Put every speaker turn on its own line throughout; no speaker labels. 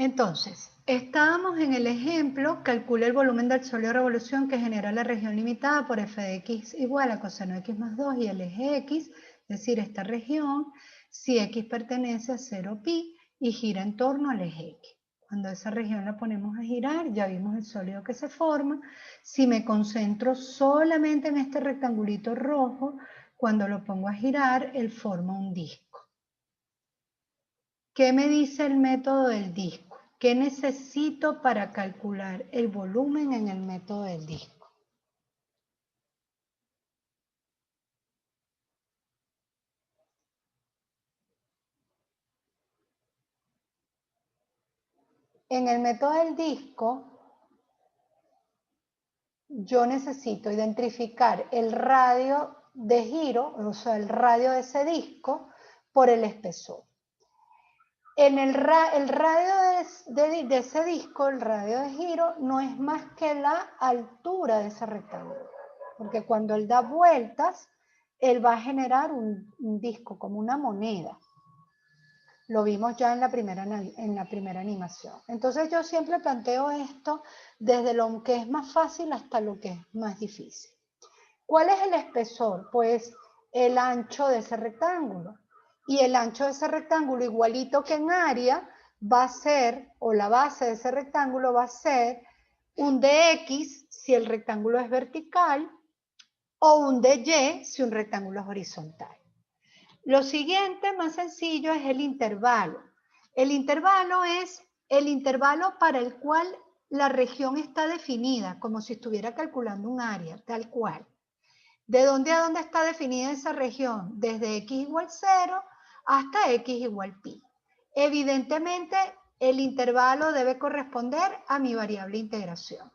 Entonces, estábamos en el ejemplo, calcula el volumen del sólido de revolución que genera la región limitada por f de x igual a coseno de x más 2 y el eje x, es decir, esta región, si x pertenece a 0 pi y gira en torno al eje x. Cuando esa región la ponemos a girar, ya vimos el sólido que se forma. Si me concentro solamente en este rectangulito rojo, cuando lo pongo a girar, él forma un disco. ¿Qué me dice el método del disco? ¿Qué necesito para calcular el volumen en el método del disco? En el método del disco, yo necesito identificar el radio de giro, o sea, el radio de ese disco, por el espesor. En el radio de ese disco, el radio de giro, no es más que la altura de ese rectángulo. Porque cuando él da vueltas, él va a generar un disco, como una moneda. Lo vimos ya en la primera animación. Entonces yo siempre planteo esto desde lo que es más fácil hasta lo que es más difícil. ¿Cuál es el espesor? Pues el ancho de ese rectángulo. Y el ancho de ese rectángulo, igualito que en área, va a ser, o la base de ese rectángulo va a ser un dx si el rectángulo es vertical, o un dy si un rectángulo es horizontal. Lo siguiente, más sencillo, es el intervalo. El intervalo es el intervalo para el cual la región está definida, como si estuviera calculando un área, tal cual. ¿De dónde a dónde está definida esa región? Desde x igual 0 hasta x igual pi. Evidentemente, el intervalo debe corresponder a mi variable integración.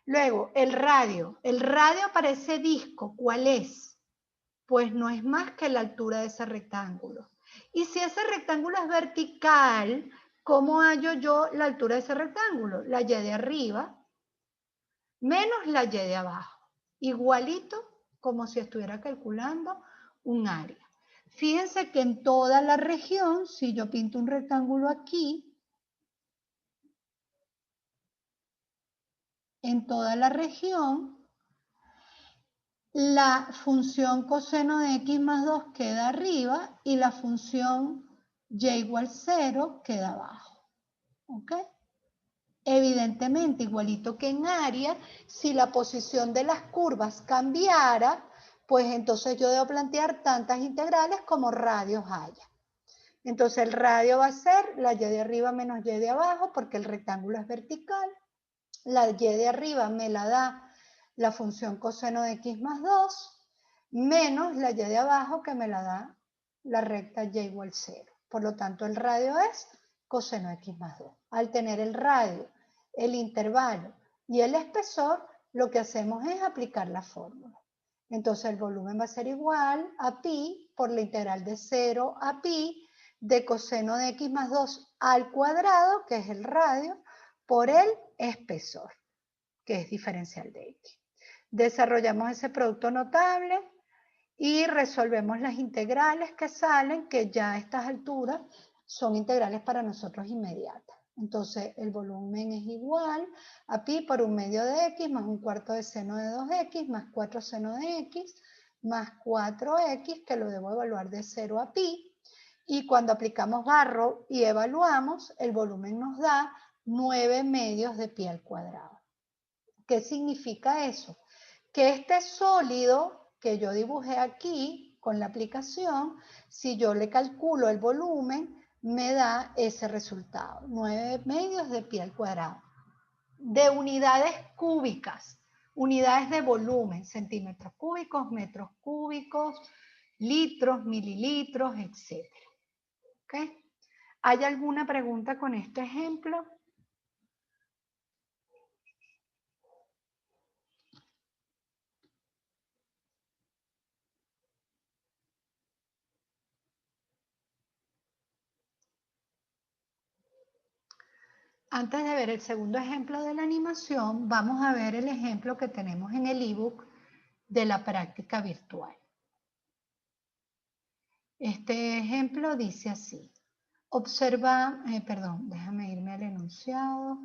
Luego, el radio. El radio para ese disco, ¿cuál es? Pues no es más que la altura de ese rectángulo. Y si ese rectángulo es vertical, ¿cómo hallo yo la altura de ese rectángulo? La y de arriba menos la y de abajo. Igualito como si estuviera calculando un área. Fíjense que en toda la región, si yo pinto un rectángulo aquí, en toda la región, la función coseno de x más 2 queda arriba y la función y igual 0 queda abajo. ¿Ok? Evidentemente, igualito que en área, si la posición de las curvas cambiara, pues entonces yo debo plantear tantas integrales como radios haya. Entonces el radio va a ser la y de arriba menos y de abajo, porque el rectángulo es vertical. La y de arriba me la da la función coseno de x más 2, menos la y de abajo que me la da la recta y igual 0. Por lo tanto, el radio es coseno de x más 2. Al tener el radio, el intervalo y el espesor, lo que hacemos es aplicar la fórmula. Entonces el volumen va a ser igual a pi por la integral de 0 a pi de coseno de x más 2 al cuadrado, que es el radio, por el espesor, que es diferencial de x. Desarrollamos ese producto notable y resolvemos las integrales que salen, que ya a estas alturas son integrales para nosotros inmediatas. Entonces el volumen es igual a pi por 1/2 de x más 1/4 de seno de 2x más 4 seno de x más 4x, que lo debo evaluar de 0 a pi. Y cuando aplicamos barro y evaluamos, el volumen nos da 9/2 de pi al cuadrado. ¿Qué significa eso? Que este sólido que yo dibujé aquí con la aplicación, si yo le calculo el volumen, me da ese resultado, 9/2 de pi al cuadrado. De unidades cúbicas, unidades de volumen, centímetros cúbicos, metros cúbicos, litros, mililitros, etc. ¿Okay? ¿Hay alguna pregunta con este ejemplo? Antes de ver el segundo ejemplo de la animación, vamos a ver el ejemplo que tenemos en el ebook de la práctica virtual. Este ejemplo dice así: Observa, perdón, déjame irme al enunciado.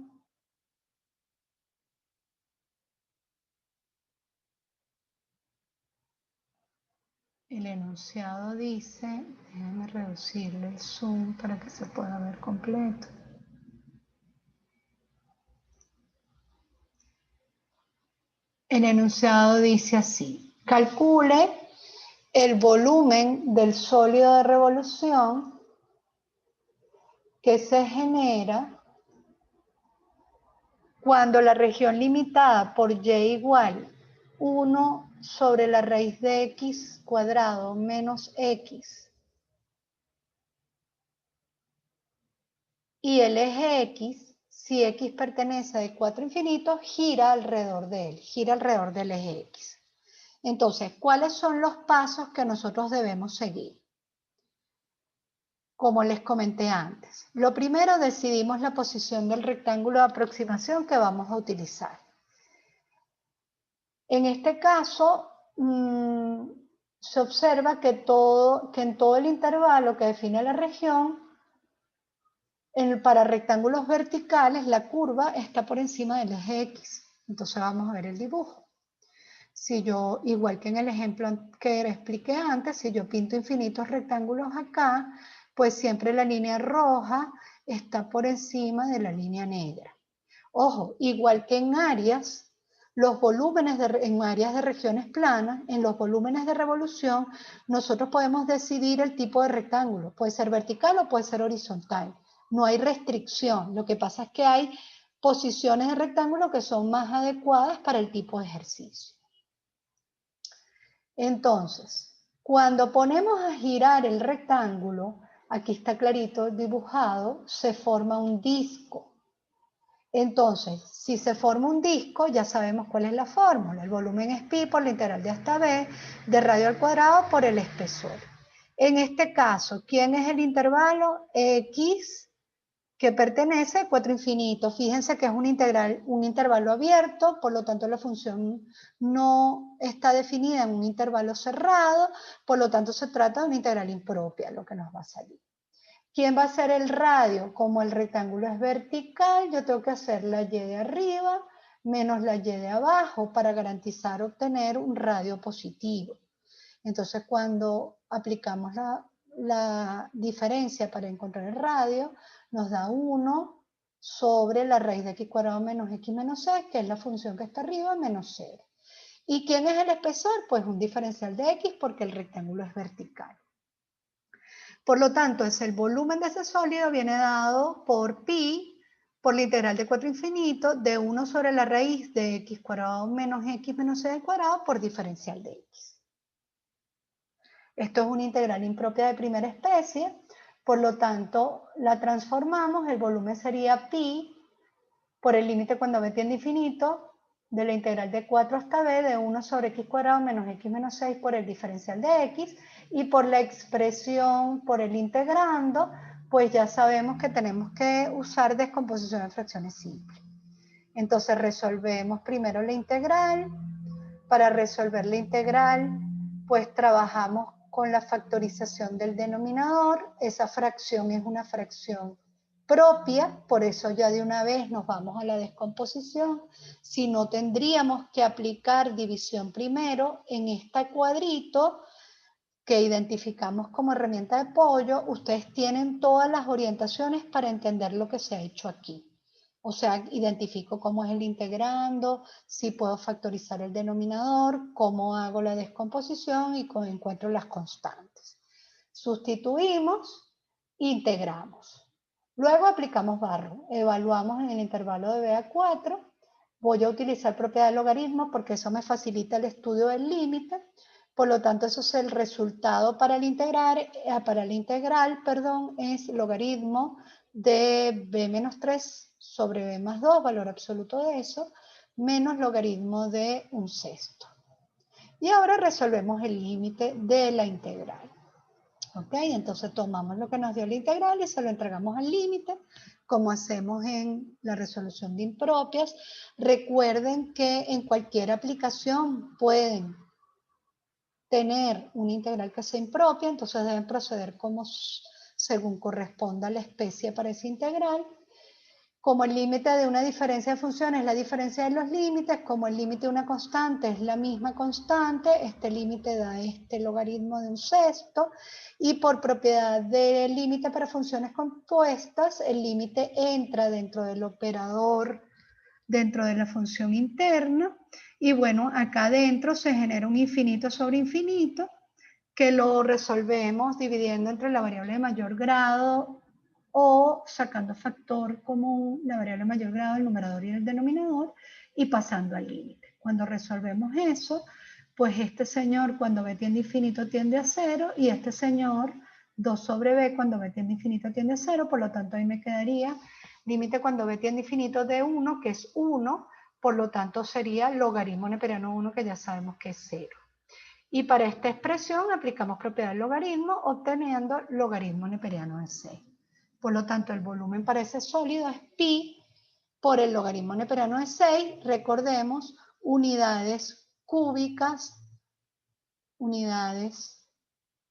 El enunciado dice, déjame reducirle el zoom para que se pueda ver completo. El enunciado dice así: calcule el volumen del sólido de revolución que se genera cuando la región limitada por y igual 1 sobre la raíz de x cuadrado menos x y el eje x, si x pertenece a 4 infinitos, gira alrededor de él, gira alrededor del eje x. Entonces, ¿cuáles son los pasos que nosotros debemos seguir? Como les comenté antes, lo primero, decidimos la posición del rectángulo de aproximación que vamos a utilizar. En este caso, se observa que en todo el intervalo que define la región, para rectángulos verticales, la curva está por encima del eje X. Entonces vamos a ver el dibujo. Si yo, igual que en el ejemplo que expliqué antes, si yo pinto infinitos rectángulos acá, pues siempre la línea roja está por encima de la línea negra. Ojo, igual que en áreas, los volúmenes en áreas de regiones planas, en los volúmenes de revolución, nosotros podemos decidir el tipo de rectángulo. Puede ser vertical o puede ser horizontal. No hay restricción. Lo que pasa es que hay posiciones de rectángulo que son más adecuadas para el tipo de ejercicio. Entonces, cuando ponemos a girar el rectángulo, aquí está clarito dibujado, se forma un disco. Entonces, si se forma un disco, ya sabemos cuál es la fórmula. El volumen es pi por la integral de hasta b de radio al cuadrado por el espesor. En este caso, ¿quién es el intervalo? X, que pertenece a 4 infinitos. Fíjense que es un intervalo abierto, por lo tanto la función no está definida en un intervalo cerrado, por lo tanto se trata de una integral impropia, lo que nos va a salir. ¿Quién va a ser el radio? Como el rectángulo es vertical, yo tengo que hacer la y de arriba menos la y de abajo para garantizar obtener un radio positivo. Entonces, cuando aplicamos la diferencia para encontrar el radio, nos da 1 sobre la raíz de x cuadrado menos x menos c, que es la función que está arriba, menos 0. ¿Y quién es el espesor? Pues un diferencial de x porque el rectángulo es vertical. Por lo tanto, el volumen de ese sólido viene dado por pi, por la integral de 4 infinito, de 1 sobre la raíz de x cuadrado menos x menos c al cuadrado por diferencial de x. Esto es una integral impropia de primera especie, por lo tanto, la transformamos, el volumen sería pi por el límite cuando b tiende a infinito, de la integral de 4 hasta b de 1 sobre x cuadrado menos x menos 6 por el diferencial de x, y por la expresión por el integrando, pues ya sabemos que tenemos que usar descomposición de fracciones simples. Entonces resolvemos primero la integral. Para resolver la integral, pues trabajamos con la factorización del denominador. Esa fracción es una fracción propia, por eso ya de una vez nos vamos a la descomposición. Si no, tendríamos que aplicar división primero en este cuadrito que identificamos como herramienta de apoyo. Ustedes tienen todas las orientaciones para entender lo que se ha hecho aquí. O sea, identifico cómo es el integrando, si puedo factorizar el denominador, cómo hago la descomposición y cómo encuentro las constantes. Sustituimos, integramos. Luego aplicamos barro, evaluamos en el intervalo de b a 4. Voy a utilizar propiedad de logaritmo porque eso me facilita el estudio del límite. Por lo tanto, eso es el resultado para la integral, es logaritmo de b menos 3 sobre b más 2, valor absoluto de eso, menos logaritmo de 1/6. Y ahora resolvemos el límite de la integral. ¿Ok? Entonces tomamos lo que nos dio la integral y se lo entregamos al límite, como hacemos en la resolución de impropias. Recuerden que en cualquier aplicación pueden tener una integral que sea impropia, entonces deben proceder como según corresponda a la especie para ese integral. Como el límite de una diferencia de funciones es la diferencia de los límites, como el límite de una constante es la misma constante, este límite da este logaritmo de un sexto, y por propiedad del límite para funciones compuestas, el límite entra dentro del operador, dentro de la función interna, y bueno, acá adentro se genera un infinito sobre infinito, que lo resolvemos dividiendo entre la variable de mayor grado o sacando factor común, la variable de mayor grado, el numerador y el denominador, y pasando al límite. Cuando resolvemos eso, pues este señor cuando b tiende a infinito tiende a 0, y este señor 2 sobre b cuando b tiende a infinito tiende a 0, por lo tanto ahí me quedaría límite cuando b tiende a infinito de 1, que es 1, por lo tanto sería logaritmo neperiano 1, que ya sabemos que es 0. Y para esta expresión aplicamos propiedad del logaritmo, obteniendo logaritmo neperiano de 6. Por lo tanto, el volumen para ese sólido es pi por el logaritmo neperiano de 6. Recordemos, unidades cúbicas, unidades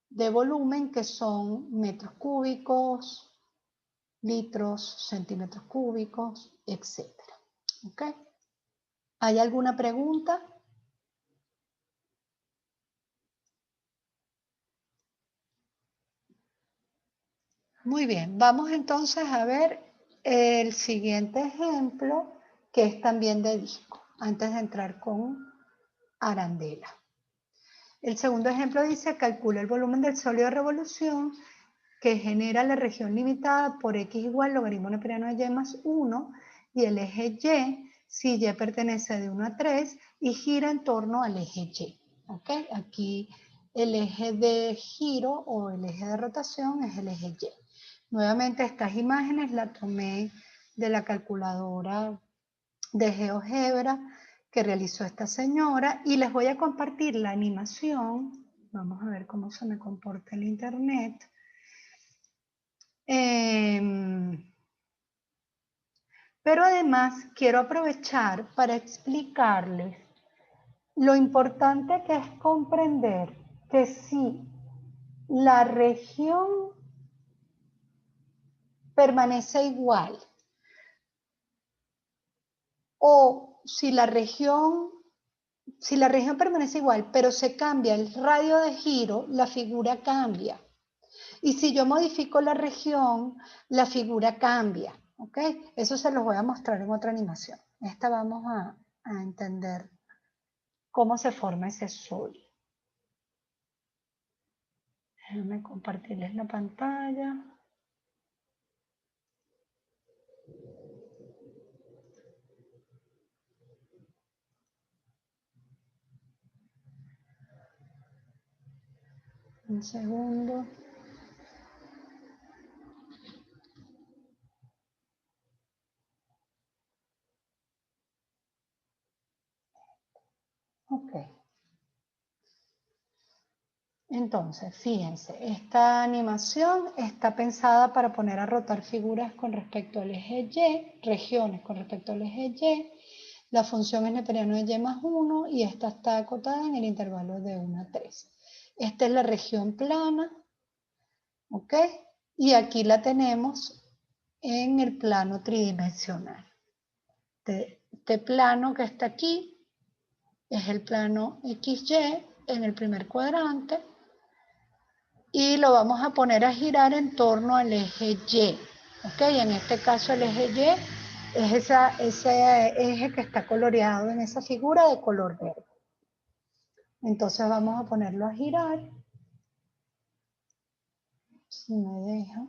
de volumen, que son metros cúbicos, litros, centímetros cúbicos, etc. ¿Ok? ¿Hay alguna pregunta? Muy bien, vamos entonces a ver el siguiente ejemplo, que es también de disco, antes de entrar con arandela. El segundo ejemplo dice: calcula el volumen del sólido de revolución que genera la región limitada por x igual logaritmo neperiano de y más 1 y el eje y, si y pertenece de 1 a 3 y gira en torno al eje y. ¿Okay? Aquí el eje de giro o el eje de rotación es el eje y. Nuevamente estas imágenes las tomé de la calculadora de GeoGebra que realizó esta señora, y les voy a compartir la animación. Vamos a ver cómo se me comporta el internet. Pero además quiero aprovechar para explicarles lo importante que es comprender que si la región permanece igual o si la región permanece igual, pero se cambia el radio de giro, la figura cambia. Y si yo modifico la región, la figura cambia. ¿Ok? Eso se los voy a mostrar en otra animación. Esta vamos a entender cómo se forma ese sólido. Déjenme compartirles la pantalla. Un segundo. Ok. Entonces, fíjense, esta animación está pensada para poner a rotar figuras con respecto al eje Y, regiones con respecto al eje Y. La función es neperiano de y más 1 y esta está acotada en el intervalo de 1 a 3. Esta es la región plana, ¿ok? Y aquí la tenemos en el plano tridimensional. Este plano que está aquí es el plano XY en el primer cuadrante y lo vamos a poner a girar en torno al eje Y. ¿Ok? En este caso el eje Y es ese eje que está coloreado en esa figura de color verde. Entonces vamos a ponerlo a girar. Si me deja.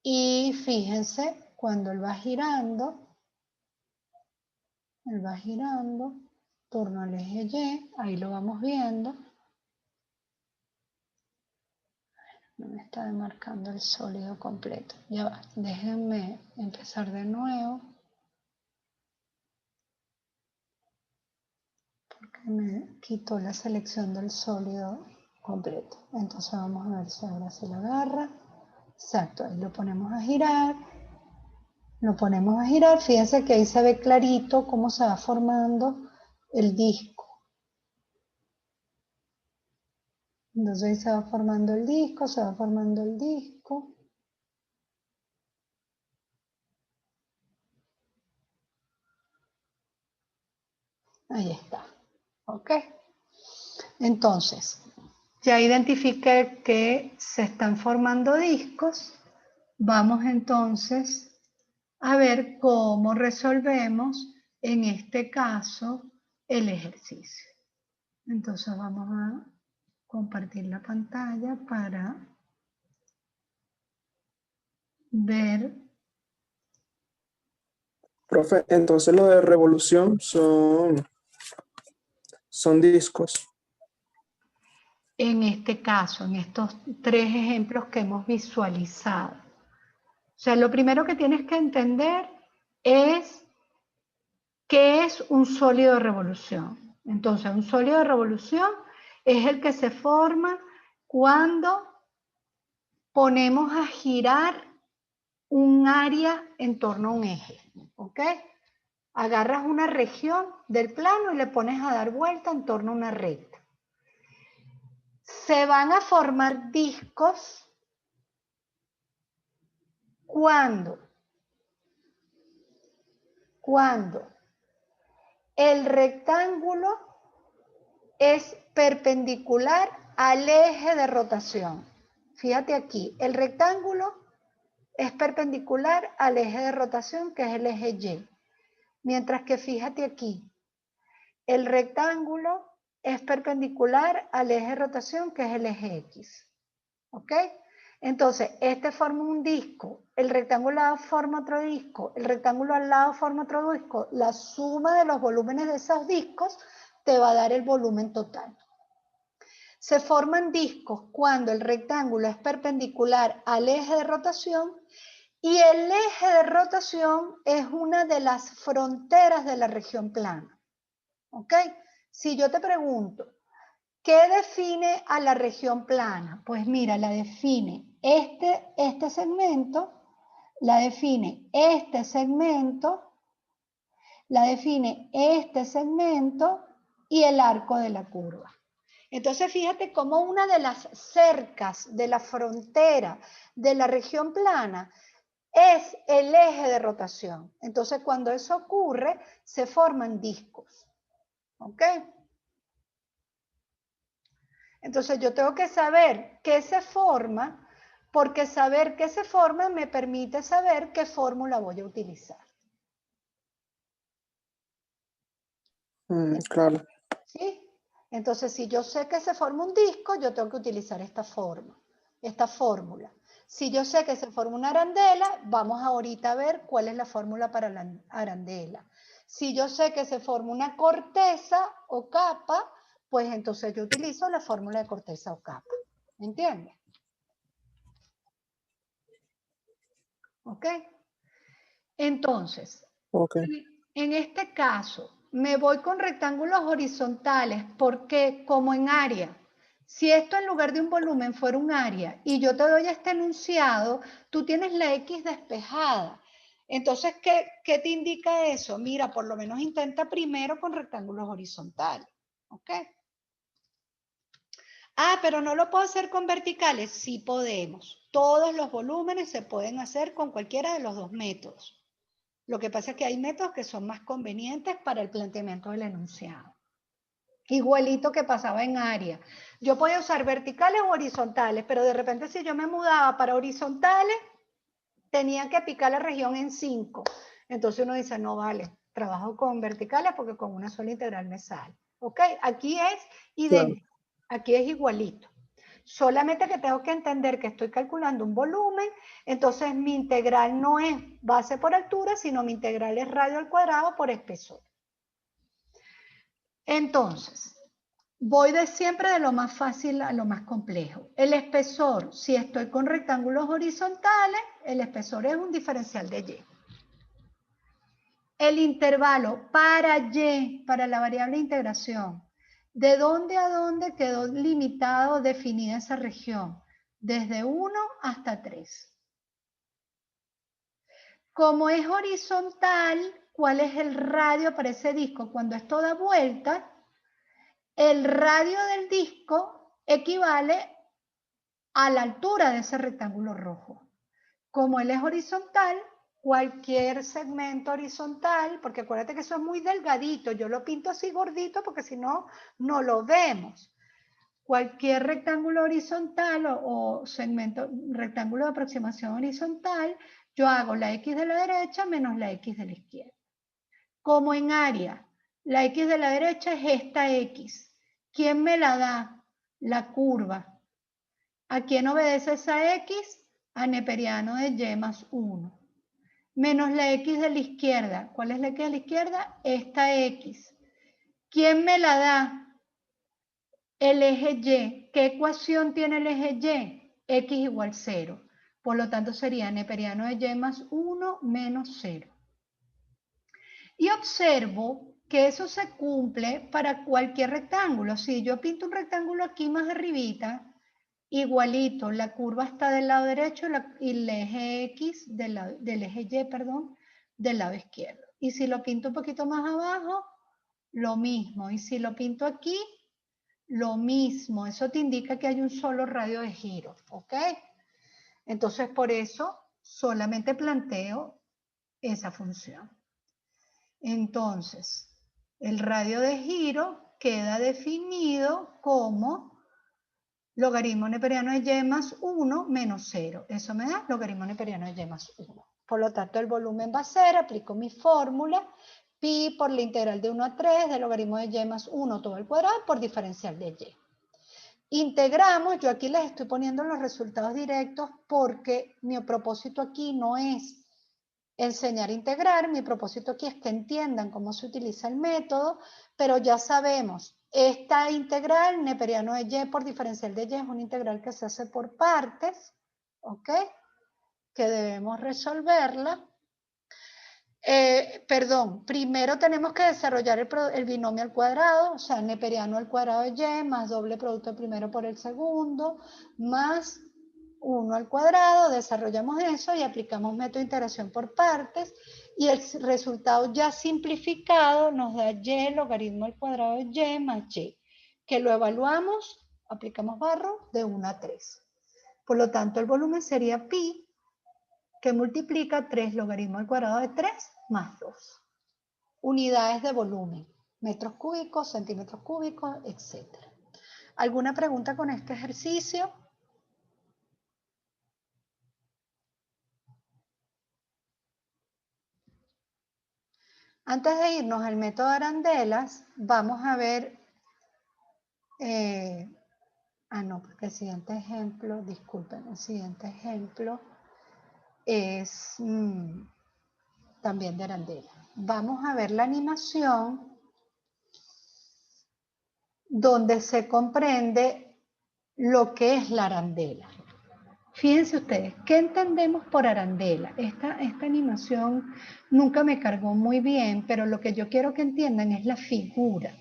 Y fíjense, cuando él va girando en torno al eje Y, ahí lo vamos viendo. No me está demarcando el sólido completo. Ya va, déjenme empezar de nuevo. Porque me quitó la selección del sólido completo. Entonces vamos a ver si ahora se lo agarra. Exacto, ahí lo ponemos a girar. Lo ponemos a girar. Fíjense que ahí se ve clarito cómo se va formando el disco. Entonces ahí se va formando el disco, se va formando el disco. Ahí está. ¿Ok? Entonces, ya identifiqué que se están formando discos. Vamos entonces a ver cómo resolvemos en este caso el ejercicio. Entonces vamos a compartir la pantalla para ver.
Profe, entonces lo de revolución son discos.
En este caso, en estos 3 ejemplos que hemos visualizado. O sea, lo primero que tienes que entender es qué es un sólido de revolución. Entonces, un sólido de revolución es el que se forma cuando ponemos a girar un área en torno a un eje. ¿Ok? Agarras una región del plano y le pones a dar vuelta en torno a una recta. Se van a formar discos cuando el rectángulo es perpendicular al eje de rotación. Fíjate aquí, el rectángulo es perpendicular al eje de rotación, que es el eje Y. Mientras que fíjate aquí, el rectángulo es perpendicular al eje de rotación, que es el eje X. ¿Ok? Entonces, este forma un disco, el rectángulo al lado forma otro disco, el rectángulo al lado forma otro disco. La suma de los volúmenes de esos discos te va a dar el volumen total. Se forman discos cuando el rectángulo es perpendicular al eje de rotación y el eje de rotación es una de las fronteras de la región plana. ¿Ok? Si yo te pregunto, ¿qué define a la región plana? Pues mira, la define este segmento, la define este segmento, la define este segmento y el arco de la curva. Entonces fíjate cómo una de las cercas de la frontera de la región plana es el eje de rotación. Entonces cuando eso ocurre, se forman discos. ¿Ok? Entonces yo tengo que saber qué se forma, porque saber qué se forma me permite saber qué fórmula voy a utilizar.
Claro.
¿Sí? Entonces, si yo sé que se forma un disco, yo tengo que utilizar esta fórmula. Si yo sé que se forma una arandela, vamos ahorita a ver cuál es la fórmula para la arandela. Si yo sé que se forma una corteza o capa, pues entonces yo utilizo la fórmula de corteza o capa. ¿Me entiendes? ¿Ok? Entonces, en este caso, me voy con rectángulos horizontales porque, como en área, si esto en lugar de un volumen fuera un área y yo te doy este enunciado, tú tienes la X despejada. Entonces, ¿qué te indica eso? Mira, por lo menos intenta primero con rectángulos horizontales. ¿Ok? Ah, pero no lo puedo hacer con verticales. Sí podemos. Todos los volúmenes se pueden hacer con cualquiera de los 2 métodos. Lo que pasa es que hay métodos que son más convenientes para el planteamiento del enunciado. Igualito que pasaba en área. Yo podía usar verticales o horizontales, pero de repente si yo me mudaba para horizontales, tenía que picar la región en 5. Entonces uno dice, no vale, trabajo con verticales porque con una sola integral me sale. ¿Ok? Aquí es idéntico, aquí es igualito. Solamente que tengo que entender que estoy calculando un volumen, entonces mi integral no es base por altura, sino mi integral es radio al cuadrado por espesor. Entonces, voy siempre de lo más fácil a lo más complejo. El espesor, si estoy con rectángulos horizontales, el espesor es un diferencial de Y. El intervalo para Y, para la variable integración, ¿de dónde a dónde quedó limitado, definida esa región? Desde 1 hasta 3. Como es horizontal, ¿cuál es el radio para ese disco? Cuando esto da vuelta, el radio del disco equivale a la altura de ese rectángulo rojo. Como él es horizontal, cualquier segmento horizontal, porque acuérdate que eso es muy delgadito, yo lo pinto así gordito porque si no, no lo vemos. Cualquier rectángulo horizontal o segmento, rectángulo de aproximación horizontal, yo hago la X de la derecha menos la X de la izquierda. Como en área, la X de la derecha es esta X. ¿Quién me la da? La curva. ¿A quién obedece esa X? A neperiano de Y más 1. Menos la X de la izquierda. ¿Cuál es la X de la izquierda? Esta X. ¿Quién me la da? El eje Y. ¿Qué ecuación tiene el eje Y? X igual 0. Por lo tanto, sería neperiano de Y más 1 menos 0. Y observo que eso se cumple para cualquier rectángulo. Si yo pinto un rectángulo aquí más arribita, igualito, la curva está del lado derecho y el eje X del eje Y, perdón, del lado izquierdo. Y si lo pinto un poquito más abajo, lo mismo. Y si lo pinto aquí, lo mismo. Eso te indica que hay un solo radio de giro, ¿ok? Entonces, por eso solamente planteo esa función. Entonces, el radio de giro queda definido como logaritmo neperiano de Y más 1 menos 0. Eso me da logaritmo neperiano de Y más 1. Por lo tanto, el volumen va a ser, aplico mi fórmula, pi por la integral de 1 a 3 del logaritmo de Y más 1 todo al cuadrado por diferencial de Y. Integramos, yo aquí les estoy poniendo los resultados directos porque mi propósito aquí no es enseñar a integrar, mi propósito aquí es que entiendan cómo se utiliza el método, pero ya sabemos, esta integral neperiano de Y por diferencial de Y es una integral que se hace por partes, ¿ok? Que debemos resolverla. Perdón, primero tenemos que desarrollar el binomio al cuadrado, o sea, neperiano al cuadrado de Y, más doble producto primero por el segundo, más 1 al cuadrado, desarrollamos eso y aplicamos método de integración por partes, y el resultado ya simplificado nos da Y logaritmo al cuadrado de Y más Y, que lo evaluamos, aplicamos barro, de 1 a 3. Por lo tanto, el volumen sería pi, que multiplica 3 logaritmo al cuadrado de 3 más 2. Unidades de volumen, metros cúbicos, centímetros cúbicos, etc. ¿Alguna pregunta con este ejercicio? Antes de irnos al método de arandelas, vamos a ver... no, porque el siguiente ejemplo, disculpen, el siguiente ejemplo es también de arandela. Vamos a ver la animación donde se comprende lo que es la arandela. Fíjense ustedes, ¿qué entendemos por arandela? Esta animación nunca me cargó muy bien, pero lo que yo quiero que entiendan es la figura.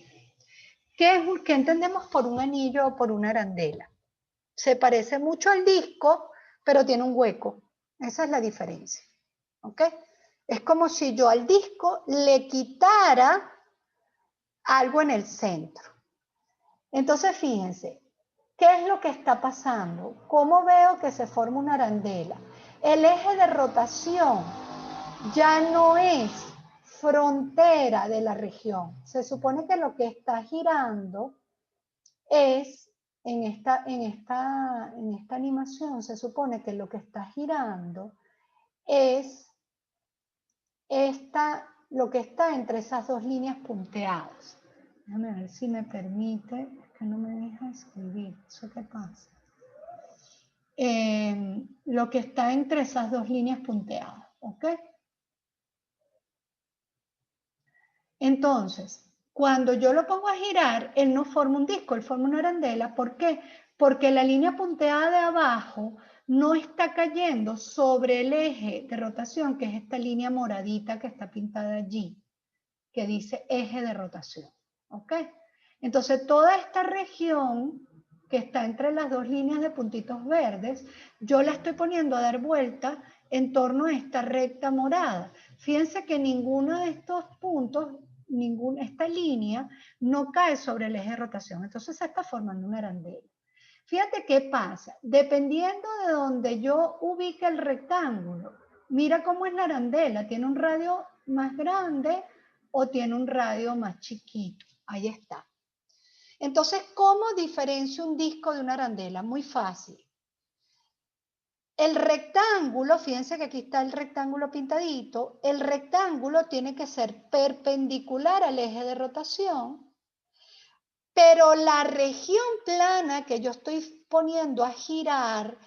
¿Qué entendemos por un anillo o por una arandela? Se parece mucho al disco, pero tiene un hueco. Esa es la diferencia. ¿Ok? Es como si yo al disco le quitara algo en el centro. Entonces, fíjense, ¿qué es lo que está pasando? ¿Cómo veo que se forma una arandela? El eje de rotación ya no es frontera de la región. Se supone que lo que está girando es, en esta animación, se supone que lo que está girando es lo que está entre esas dos líneas punteadas. Déjame ver si me permite, es que no me deja escribir, ¿eso qué pasa? Lo que está entre esas dos líneas punteadas, ¿ok? Entonces, cuando yo lo pongo a girar, él no forma un disco, él forma una arandela. ¿Por qué? Porque la línea punteada de abajo no está cayendo sobre el eje de rotación, que es esta línea moradita que está pintada allí, que dice eje de rotación. ¿Ok? Entonces, toda esta región que está entre las dos líneas de puntitos verdes, yo la estoy poniendo a dar vuelta en torno a esta recta morada. Fíjense que ninguno de estos puntos, esta línea, no cae sobre el eje de rotación. Entonces se está formando una arandela. Fíjate qué pasa. Dependiendo de donde yo ubique el rectángulo, mira cómo es la arandela. ¿Tiene un radio más grande o tiene un radio más chiquito? Ahí está. Entonces, ¿cómo diferencio un disco de una arandela? Muy fácil. El rectángulo, fíjense que aquí está el rectángulo pintadito, el rectángulo tiene que ser perpendicular al eje de rotación, pero la región plana que yo estoy poniendo a girar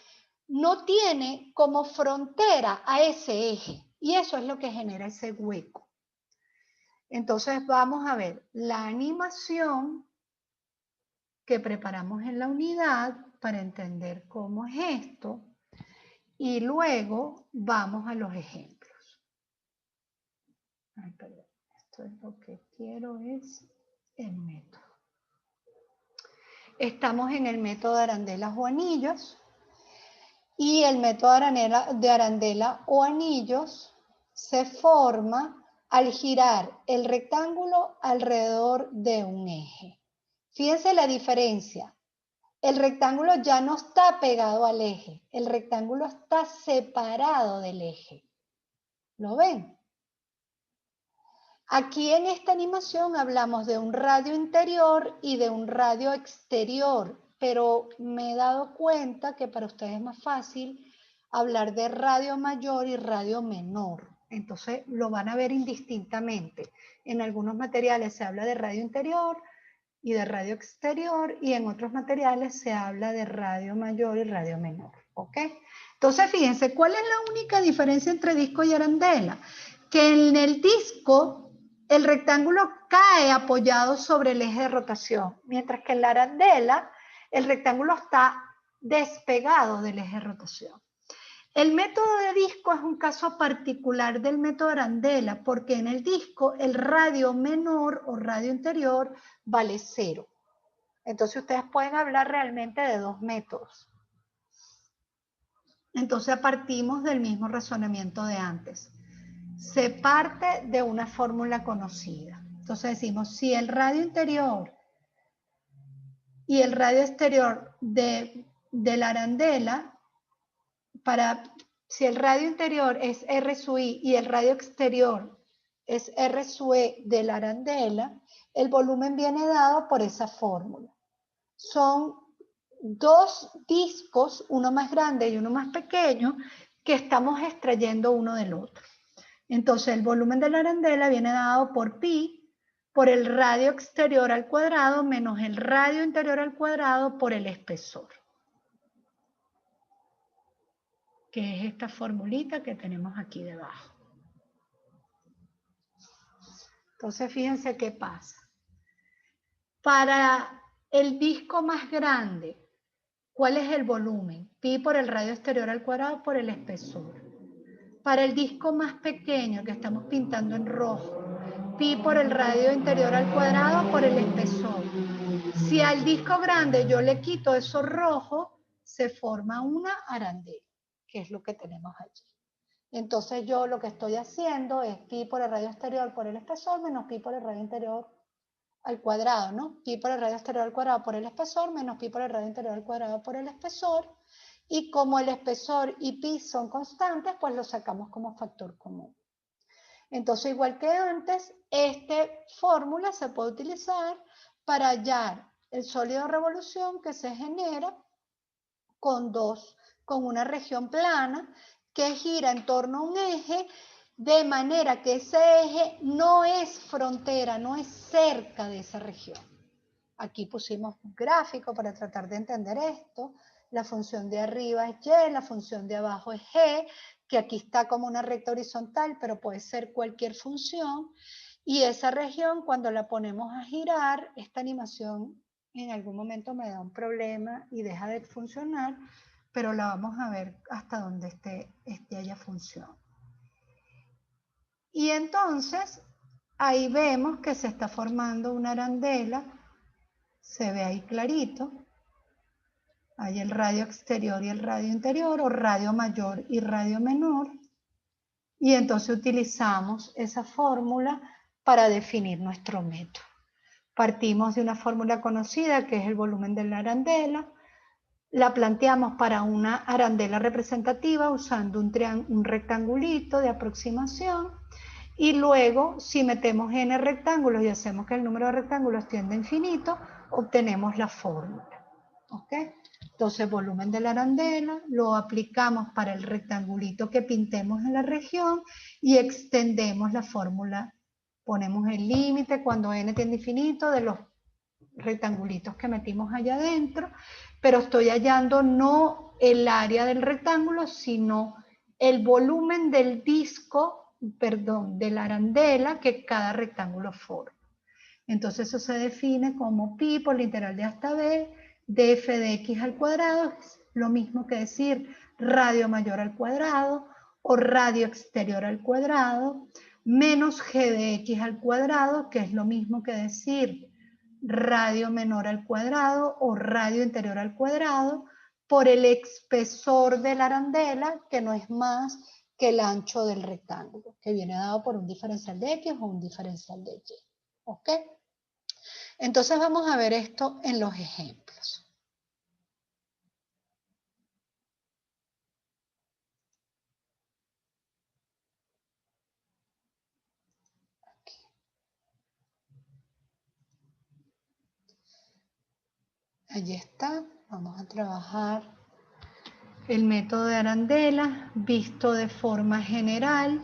no tiene como frontera a ese eje, y eso es lo que genera ese hueco. Entonces vamos a ver la animación que preparamos en la unidad para entender cómo es esto. Y luego vamos a los ejemplos. Ay, perdón. Esto es lo que quiero, es el método. Estamos en el método de arandelas o anillos. Y el método de arandela o anillos se forma al girar el rectángulo alrededor de un eje. Fíjense la diferencia. El rectángulo ya no está pegado al eje, el rectángulo está separado del eje. ¿Lo ven? Aquí en esta animación hablamos de un radio interior y de un radio exterior, pero me he dado cuenta que para ustedes es más fácil hablar de radio mayor y radio menor. Entonces lo van a ver indistintamente. En algunos materiales se habla de radio interior y de radio exterior, y en otros materiales se habla de radio mayor y radio menor, ¿ok? Entonces, fíjense, ¿cuál es la única diferencia entre disco y arandela? Que en el disco el rectángulo cae apoyado sobre el eje de rotación, mientras que en la arandela el rectángulo está despegado del eje de rotación. El método de disco es un caso particular del método arandela, porque en el disco el radio menor o radio interior vale 0. Entonces ustedes pueden hablar realmente de dos métodos. Entonces partimos del mismo razonamiento de antes. Se parte de una fórmula conocida. Entonces decimos, si el radio interior y el radio exterior de la arandela, si el radio interior es R sub I y el radio exterior es R sub E de la arandela, el volumen viene dado por esa fórmula. Son dos discos, uno más grande y uno más pequeño, que estamos extrayendo uno del otro. Entonces el volumen de la arandela viene dado por pi, por el radio exterior al cuadrado, menos el radio interior al cuadrado por el espesor, que es esta formulita que tenemos aquí debajo. Entonces fíjense qué pasa. Para el disco más grande, ¿cuál es el volumen? Pi por el radio exterior al cuadrado por el espesor. Para el disco más pequeño que estamos pintando en rojo, pi por el radio interior al cuadrado por el espesor. Si al disco grande yo le quito eso rojo, se forma una arandela, que es lo que tenemos allí. Entonces yo lo que estoy haciendo es pi por el radio exterior por el espesor menos pi por el radio interior al cuadrado, ¿no? Pi por el radio exterior al cuadrado por el espesor menos pi por el radio interior al cuadrado por el espesor. Y como el espesor y pi son constantes, pues lo sacamos como factor común. Entonces, igual que antes, esta fórmula se puede utilizar para hallar el sólido de revolución que se genera con una región plana que gira en torno a un eje, de manera que ese eje no es frontera, no es cerca de esa región. Aquí pusimos un gráfico para tratar de entender esto. La función de arriba es Y, la función de abajo es G, que aquí está como una recta horizontal, pero puede ser cualquier función. Y esa región, cuando la ponemos a girar, esta animación en algún momento me da un problema y deja de funcionar, pero la vamos a ver hasta donde haya función. Y entonces, ahí vemos que se está formando una arandela. Se ve ahí clarito. Hay el radio exterior y el radio interior, o radio mayor y radio menor. Y entonces utilizamos esa fórmula para definir nuestro método. Partimos de una fórmula conocida que es el volumen de la arandela. la planteamos para una arandela representativa usando un rectangulito de aproximación. Y luego, si metemos n rectángulos y hacemos que el número de rectángulos tienda a infinito, obtenemos la fórmula. ¿Ok? Entonces, volumen de la arandela, lo aplicamos para el rectangulito que pintemos en la región y extendemos la fórmula. Ponemos el límite cuando n tiende a infinito de los rectangulitos que metimos allá adentro, pero estoy hallando no el área del rectángulo, sino el volumen del disco, perdón, de la arandela que cada rectángulo forma. Entonces eso se define como pi por la integral de hasta b de f de x al cuadrado, es lo mismo que decir radio mayor al cuadrado o radio exterior al cuadrado, menos g de x al cuadrado, que es lo mismo que decir radio menor al cuadrado o radio interior al cuadrado, por el espesor de la arandela, que no es más que el ancho del rectángulo, que viene dado por un diferencial de x o un diferencial de y. ¿Ok? Entonces vamos a ver esto en los ejemplos. Aquí. Allí está. Vamos a trabajar el método de arandela visto de forma general.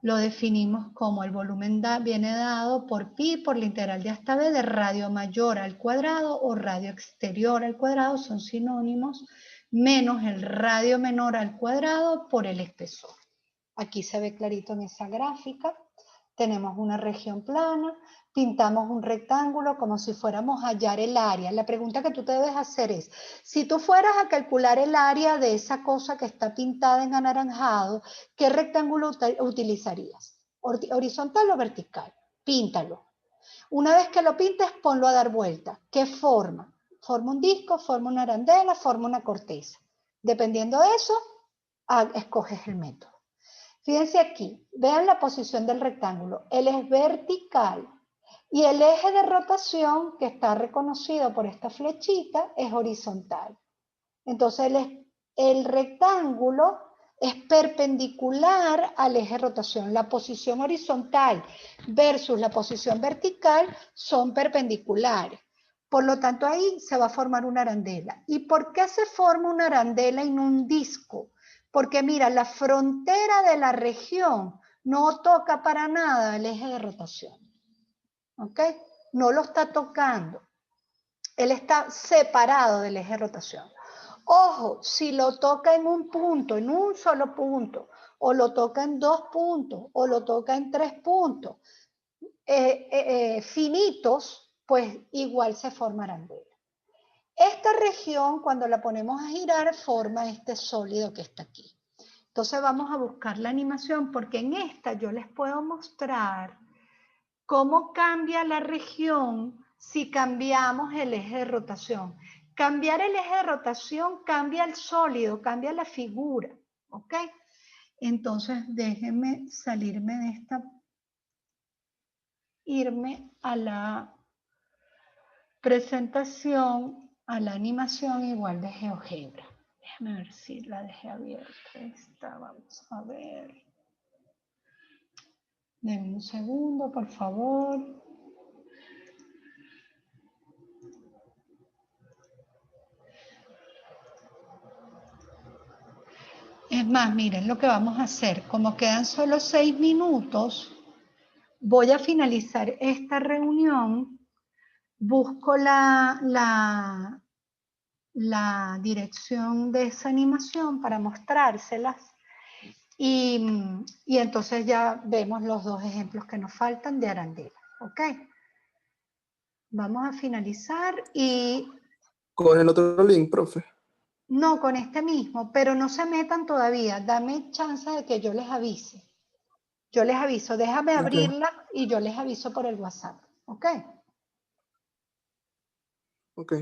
Lo definimos como el volumen viene dado por pi por la integral de hasta b de radio mayor al cuadrado o radio exterior al cuadrado, son sinónimos, menos el radio menor al cuadrado por el espesor. Aquí se ve clarito en esa gráfica. Tenemos una región plana, pintamos un rectángulo como si fuéramos a hallar el área. La pregunta que tú te debes hacer es, si tú fueras a calcular el área de esa cosa que está pintada en anaranjado, ¿qué rectángulo utilizarías? ¿Horizontal o vertical? Píntalo. Una vez que lo pintes, ponlo a dar vuelta. ¿Qué forma? ¿Forma un disco, forma una arandela, forma una corteza? Dependiendo de eso, escoges el método. Fíjense aquí, vean la posición del rectángulo. Él es vertical y el eje de rotación, que está reconocido por esta flechita, es horizontal. Entonces el rectángulo es perpendicular al eje de rotación. La posición horizontal versus la posición vertical son perpendiculares. Por lo tanto, ahí se va a formar una arandela. ¿Y por qué se forma una arandela en un disco? Porque mira, la frontera de la región no toca para nada el eje de rotación. ¿Ok? No lo está tocando. Él está separado del eje de rotación. Ojo, si lo toca en un punto, en un solo punto, o lo toca en 2 puntos, o lo toca en 3 puntos finitos, pues igual se forma arandela. Esta región, cuando la ponemos a girar, forma este sólido que está aquí. Entonces vamos a buscar la animación, porque en esta yo les puedo mostrar cómo cambia la región si cambiamos el eje de rotación. Cambiar el eje de rotación cambia el sólido, cambia la figura, ¿ok? Entonces déjenme salirme de esta, irme a la presentación, a la animación igual de GeoGebra. Déjenme ver si la dejé abierta. Esta, vamos a ver. Denme un segundo, por favor. Es más, miren lo que vamos a hacer. Como quedan solo 6 minutos, voy a finalizar esta reunión. Busco la dirección de esa animación para mostrárselas. Y entonces ya vemos los 2 ejemplos que nos faltan de arandela. ¿Ok? Vamos a finalizar y...
Con el otro link, profe.
No, con este mismo, pero no se metan todavía. Dame chance de que yo les avise. Yo les aviso. Déjame abrirla y yo les aviso por el WhatsApp. ¿Ok?
Ok.